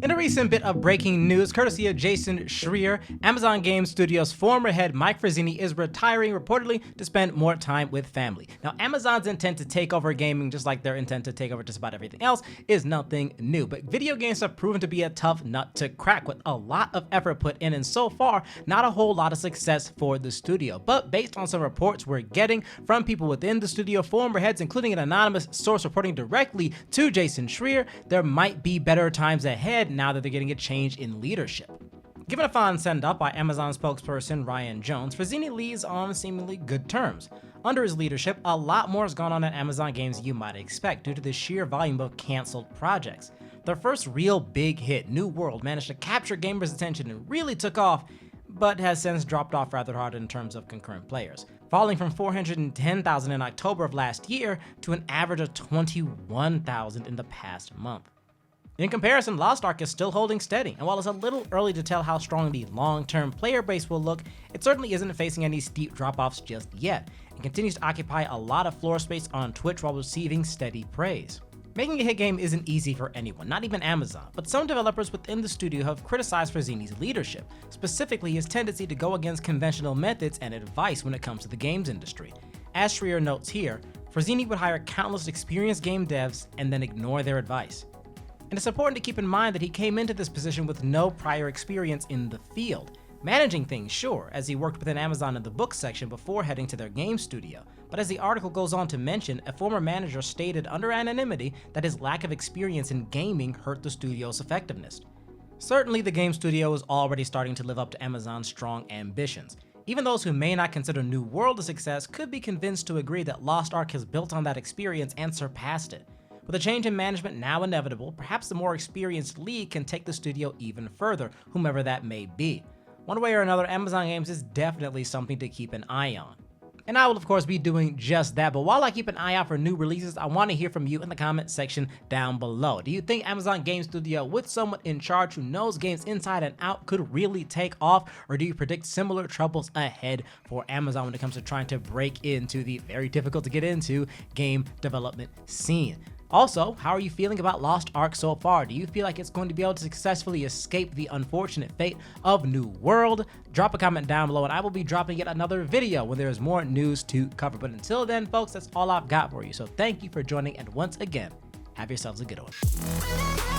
In a recent bit of breaking news, courtesy of Jason Schreier, Amazon Game Studios' former head Mike Frazzini is retiring reportedly to spend more time with family. Now, Amazon's intent to take over gaming, just like their intent to take over just about everything else, is nothing new. But video games have proven to be a tough nut to crack, with a lot of effort put in, and so far, not a whole lot of success for the studio. But based on some reports we're getting from people within the studio, former heads, including an anonymous source reporting directly to Jason Schreier, there might be better times ahead now that they're getting a change in leadership. Given a fond send-off by Amazon spokesperson Ryan Jones, Frazzini leaves on seemingly good terms. Under his leadership, a lot more has gone on at Amazon Games than you might expect due to the sheer volume of canceled projects. Their first real big hit, New World, managed to capture gamers' attention and really took off, but has since dropped off rather hard in terms of concurrent players, falling from 410,000 in October of last year to an average of 21,000 in the past month. In comparison, Lost Ark is still holding steady, and while it's a little early to tell how strong the long-term player base will look, it certainly isn't facing any steep drop-offs just yet, and continues to occupy a lot of floor space on Twitch while receiving steady praise. Making a hit game isn't easy for anyone, not even Amazon, but some developers within the studio have criticized Frazzini's leadership, specifically his tendency to go against conventional methods and advice when it comes to the games industry. As Schreier notes here, Frazzini would hire countless experienced game devs and then ignore their advice. And it's important to keep in mind that he came into this position with no prior experience in the field. Managing things, sure, as he worked within Amazon in the book section before heading to their game studio. But as the article goes on to mention, a former manager stated under anonymity that his lack of experience in gaming hurt the studio's effectiveness. Certainly, the game studio is already starting to live up to Amazon's strong ambitions. Even those who may not consider New World a success could be convinced to agree that Lost Ark has built on that experience and surpassed it. With a change in management now inevitable, perhaps the more experienced lead can take the studio even further, whomever that may be. One way or another, Amazon Games is definitely something to keep an eye on. And I will of course be doing just that, but while I keep an eye out for new releases, I want to hear from you in the comment section down below. Do you think Amazon Game Studio, with someone in charge who knows games inside and out, could really take off? Or do you predict similar troubles ahead for Amazon when it comes to trying to break into the very difficult to get into game development scene? Also, how are you feeling about Lost Ark so far? Do you feel like it's going to be able to successfully escape the unfortunate fate of New World? Drop a comment down below and I will be dropping yet another video when there is more news to cover. But until then, folks, that's all I've got for you. So thank you for joining, and once again, have yourselves a good one.